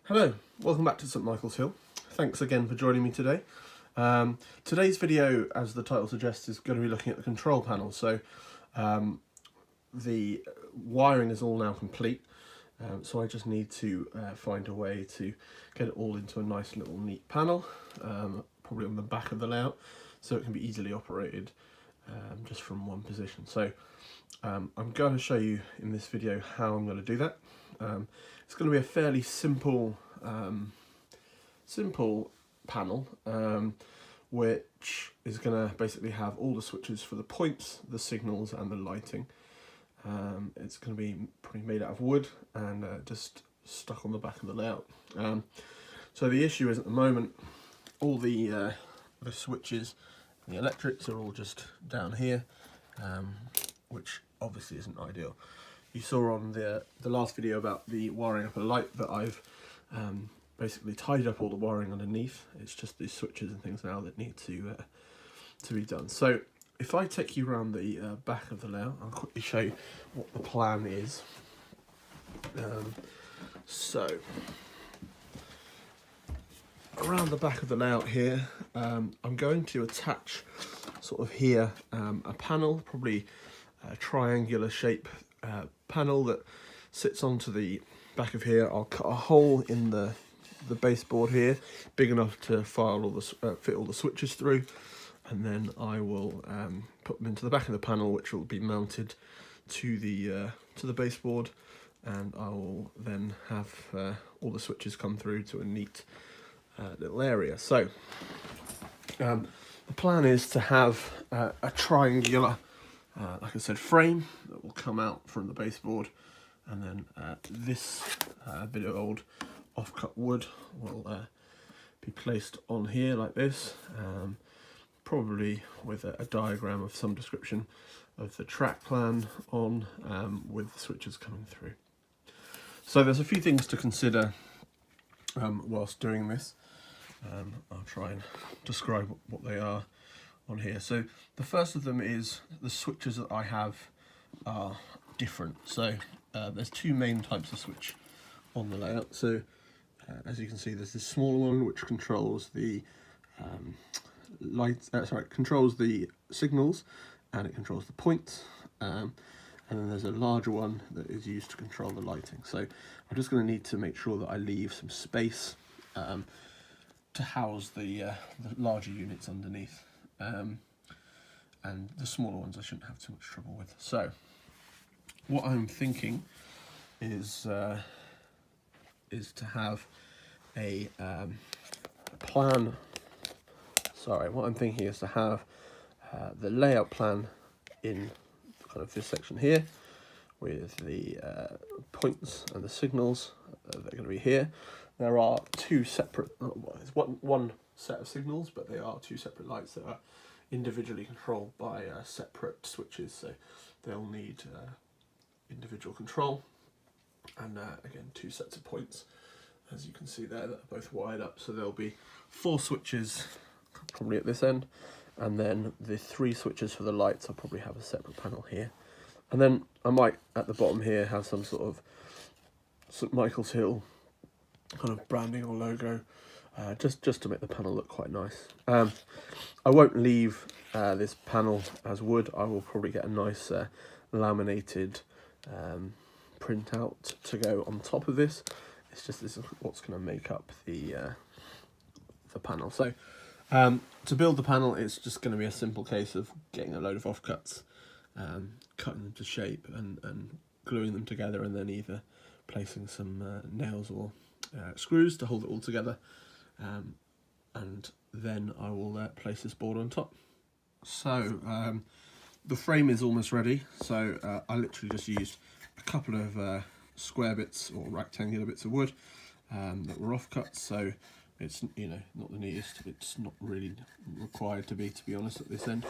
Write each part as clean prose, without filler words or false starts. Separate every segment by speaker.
Speaker 1: Hello, welcome back to St Michael's Hill. Thanks again for joining me today. Today's video, as the title suggests, is going to be looking at the control panel. So the wiring is all now complete, so I just need to find a way to get it all into a nice little neat panel, probably on the back of the layout, so it can be easily operated just from one position. So I'm going to show you in this video how I'm going to do that. It's going to be a fairly simple panel, which is going to basically have all the switches for the points, the signals and the lighting. It's going to be pretty made out of wood and just stuck on the back of the layout. So the issue is, at the moment, all the switches and the electrics are all just down here, which obviously isn't ideal. You saw on the last video about the wiring up a light that I've basically tidied up all the wiring underneath. It's just these switches and things now that need to be done. So if I take you around the back of the layout, I'll quickly show you what the plan is. So around the back of the layout here, I'm going to attach sort of here a panel, probably a triangular shape panel that sits onto the back of here. I'll cut a hole in the baseboard here, big enough to file all the fit all the switches through, and then I will put them into the back of the panel, which will be mounted to the baseboard, and I will then have all the switches come through to a neat little area. So the plan is to have a triangular, like I said, frame that will come out from the baseboard, and then this bit of old offcut wood will be placed on here like this, probably with a diagram of some description of the track plan on, with the switches coming through. So there's a few things to consider whilst doing this. I'll try and describe what they are on here. So the first of them is the switches that I have are different. So there's two main types of switch on the layout. So as you can see, there's this small one which controls the controls the signals, and it controls the points, and then there's a larger one that is used to control the lighting. So I'm just going to need to make sure that I leave some space to house the larger units underneath, and the smaller ones I shouldn't have too much trouble with. So what I'm thinking is to have a plan. Sorry, what I'm thinking is to have the layout plan in kind of this section here, with the points and the signals that are going to be here. There are two separate, well, it's one set of signals, but they are two separate lights that are individually controlled by separate switches, so they'll need individual control, and again, two sets of points, as you can see there, that are both wired up. So there'll be 4 switches probably at this end, and then the 3 switches for the lights. I'll probably have a separate panel here, and then I might at the bottom here have some sort of St Michael's Hill kind of branding or logo, just to make the panel look quite nice. I won't leave this panel as wood. I will probably get a nice laminated printout to go on top of this. It's just, this is what's going to make up the panel. So to build the panel, it's just going to be a simple case of getting a load of offcuts, cutting them to shape, and gluing them together, and then either placing some nails or screws to hold it all together, and then I will place this board on top. So the frame is almost ready. So I literally just used a couple of square bits or rectangular bits of wood that were offcuts. So it's, you know, not the neatest. It's not really required to be honest, at this end.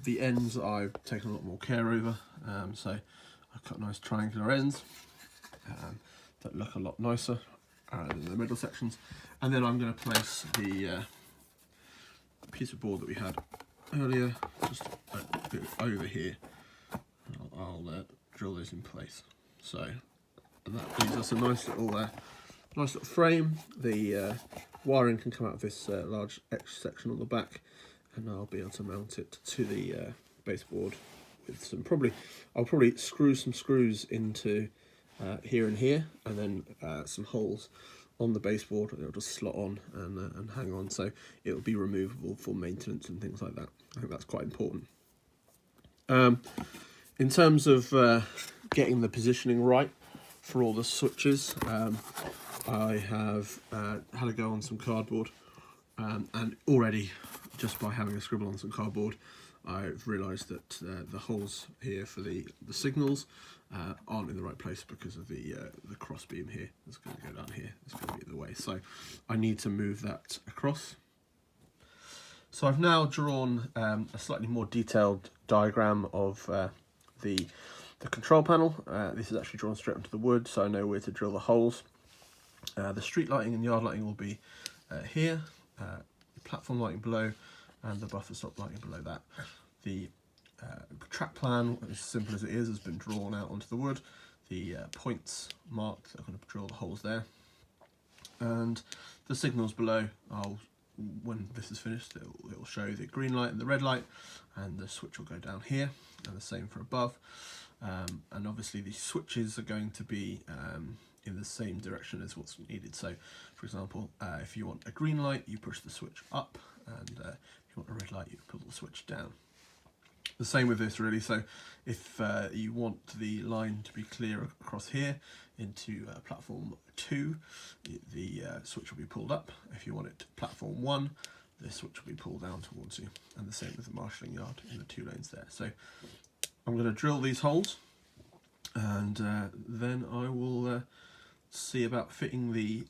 Speaker 1: The ends I've taken a lot more care over. So I cut nice triangular ends that look a lot nicer than the middle sections. And then I'm going to place the piece of board that we had earlier just a bit over here. I'll drill those in place. So that gives us a nice little Nice little frame. The wiring can come out of this large extra section on the back, and I'll be able to mount it to the baseboard with some I'll probably screw some screws into here and here, and then some holes on the baseboard, and it'll just slot on and hang on, so it'll be removable for maintenance and things like that. I think that's quite important. In terms of getting the positioning right for all the switches, I have had a go on some cardboard, and already just by having a scribble on some cardboard, I've realised that the holes here for the signals aren't in the right place because of the cross beam here. It's going to go down here. It's going to be in the way, so I need to move that across. So I've now drawn a slightly more detailed diagram of the control panel. This is actually drawn straight onto the wood, so I know where to drill the holes. The street lighting and yard lighting will be here, the platform lighting below, and the buffer stop lighting below that. The track plan, as simple as it is, has been drawn out onto the wood. The points marked, I'm going to drill the holes there. And the signals below, when this is finished, it will show the green light and the red light, and the switch will go down here, and the same for above. And obviously the switches are going to be in the same direction as what's needed. So, for example, if you want a green light, you push the switch up, and if you want a red light, you pull the switch down. The same with this, really. So if you want the line to be clear across here into platform 2, the switch will be pulled up. If you want it to platform 1, the switch will be pulled down towards you. And the same with the marshalling yard in the 2 lanes there. So I'm going to drill these holes, and then I will see about fitting the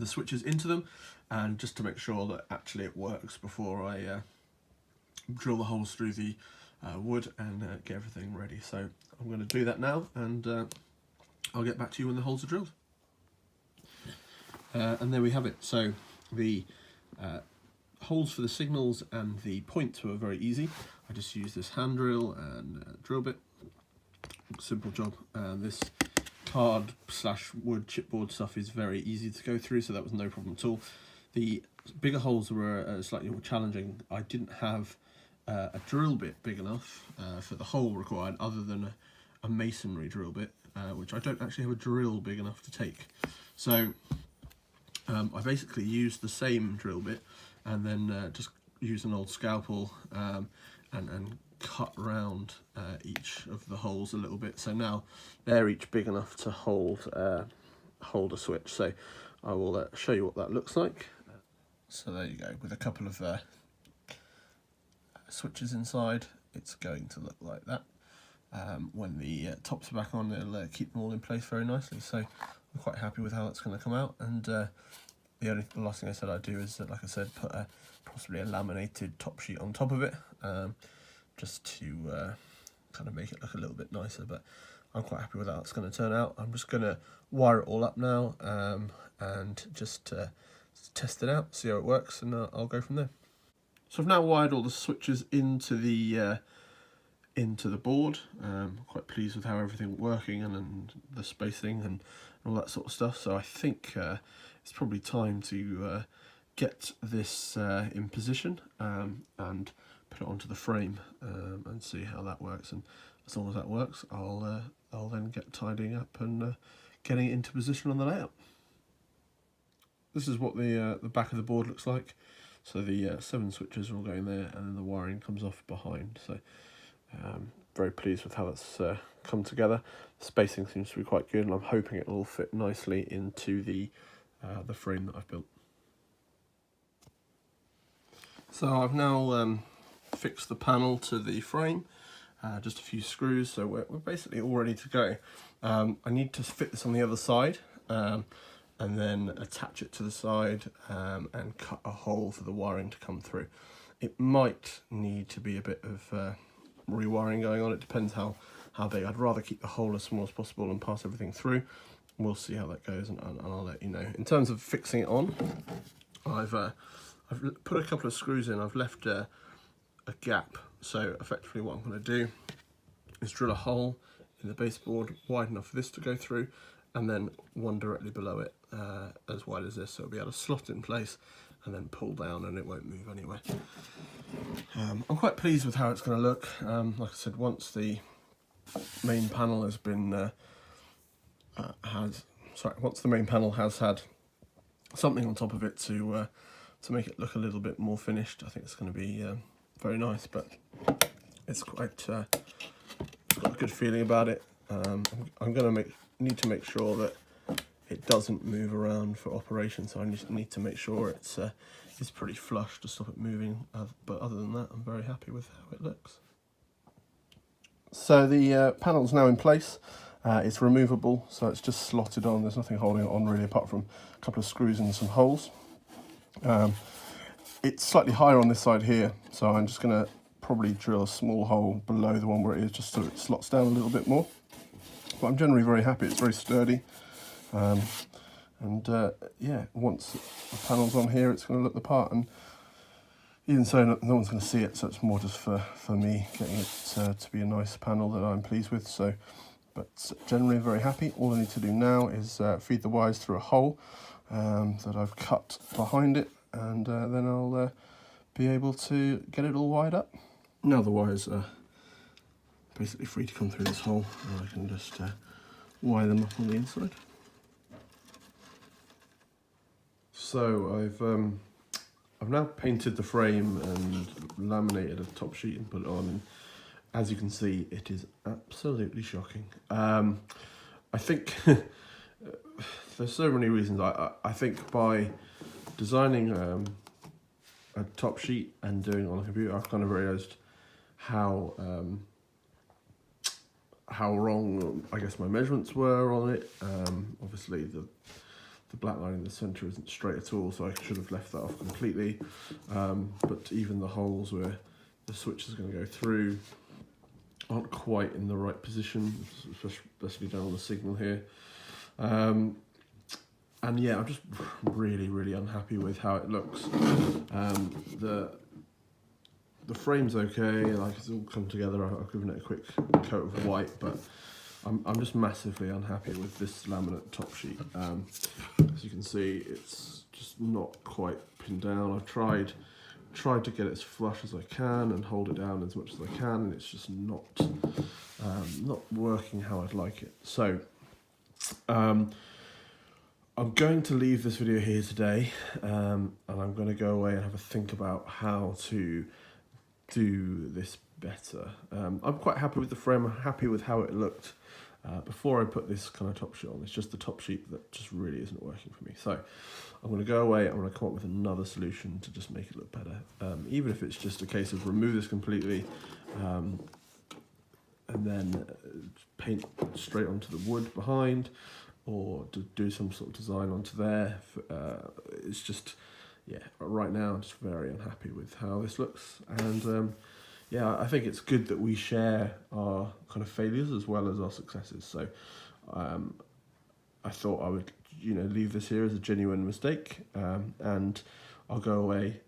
Speaker 1: switches into them, and just to make sure that actually it works before I drill the holes through the wood and get everything ready. So I'm going to do that now, and I'll get back to you when the holes are drilled. And there we have it. So the holes for the signals and the points were very easy. I just used this hand drill and drill bit. Simple job. This card / wood chipboard stuff is very easy to go through, so that was no problem at all. The bigger holes were slightly more challenging. I didn't have a drill bit big enough for the hole required, other than a masonry drill bit, which I don't actually have a drill big enough to take. So I basically used the same drill bit, and then just used an old scalpel and cut round each of the holes a little bit. So now they're each big enough to hold a switch. So I will show you what that looks like. So there you go, with a couple of switches inside, it's going to look like that. When the tops are back on, it'll keep them all in place very nicely. So I'm quite happy with how that's going to come out. And the last thing I said I'd do is, like I said, put possibly a laminated top sheet on top of it, just to kind of make it look a little bit nicer. But I'm quite happy with how it's going to turn out. I'm just going to wire it all up now, and just test it out, see how it works, and I'll go from there. So I've now wired all the switches into the board. I'm quite pleased with how everything's working, and the spacing and all that sort of stuff. So I think it's probably time to get this in position and put it onto the frame and see how that works. And as long as that works, I'll then get tidying up and getting it into position on the layout. This is what the back of the board looks like. So the 7 switches are all going there, and then the wiring comes off behind. So very pleased with how that's come together. The spacing seems to be quite good, and I'm hoping it'll all fit nicely into the frame that I've built. So I've now fixed the panel to the frame, just a few screws, so we're basically all ready to go. I need to fit this on the other side, and then attach it to the side, and cut a hole for the wiring to come through. It might need to be a bit of rewiring going on. It depends how big. I'd rather keep the hole as small as possible and pass everything through. We'll see how that goes, and I'll let you know. In terms of fixing it on, I've put a couple of screws in. I've left a gap, so effectively what I'm going to do is drill a hole in the baseboard wide enough for this to go through, and then one directly below it as wide as this, so it'll be able to slot in place and then pull down and it won't move anywhere. I'm quite pleased with how it's going to look. Like I said, once the main panel has been once the main panel has had something on top of it to make it look a little bit more finished, I think it's going to be very nice. But it's quite got a good feeling about it. I'm going to need to make sure that it doesn't move around for operation, so I just need to make sure it's pretty flush to stop it moving. But other than that, I'm very happy with how it looks. So the panel's now in place. It's removable, so it's just slotted on. There's nothing holding it on really, apart from a couple of screws and some holes. It's slightly higher on this side here, so I'm just going to probably drill a small hole below the one where it is, just so it slots down a little bit more. But I'm generally very happy. It's very sturdy. Yeah, once the panel's on here, it's going to look the part. And even so, no one's going to see it, so it's more just for me getting it to be a nice panel that I'm pleased with. So, but generally very happy. All I need to do now is feed the wires through a hole that I've cut behind it, and then I'll be able to get it all wired up. Now the wires are basically free to come through this hole, and I can just wire them up on the inside. So I've now painted the frame and laminated a top sheet and put it on, and as you can see, it is absolutely shocking. I think there's so many reasons. I think by designing a top sheet and doing it on a computer, I've kind of realised how wrong I guess my measurements were on it. Obviously the black line in the centre isn't straight at all, so I should have left that off completely. But even the holes where the switch is going to go through aren't quite in the right position, especially down on the signal here. And yeah, I'm just really unhappy with how it looks. The frame's okay, like it's all come together. I've given it a quick coat of white, but I'm just massively unhappy with this laminate top sheet. As you can see, it's just not quite pinned down. I've tried to get it as flush as I can and hold it down as much as I can, and it's just not working how I'd like it. So I'm going to leave this video here today, and I'm going to go away and have a think about how to do this better. I'm quite happy with the frame. I'm happy with how it looked before I put this kind of top sheet on. It's just the top sheet that just really isn't working for me. So I'm going to go away. I'm going to come up with another solution to just make it look better. Even if it's just a case of remove this completely and then paint straight onto the wood behind, or to do some sort of design onto there. It's just, yeah, right now I'm just very unhappy with how this looks. And yeah, I think it's good that we share our kind of failures as well as our successes. So I thought I would, leave this here as a genuine mistake, and I'll go away,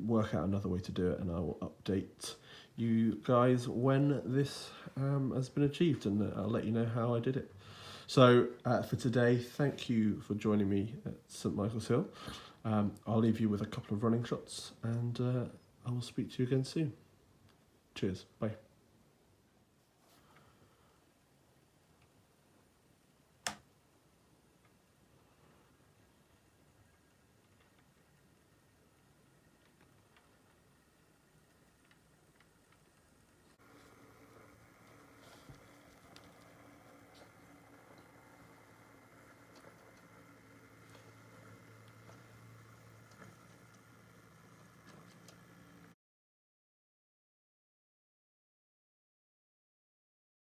Speaker 1: work out another way to do it, and I will update you guys when this has been achieved, and I'll let you know how I did it. So for today, thank you for joining me at St Michael's Hill. I'll leave you with a couple of running shots, and I will speak to you again soon. Cheers. Bye.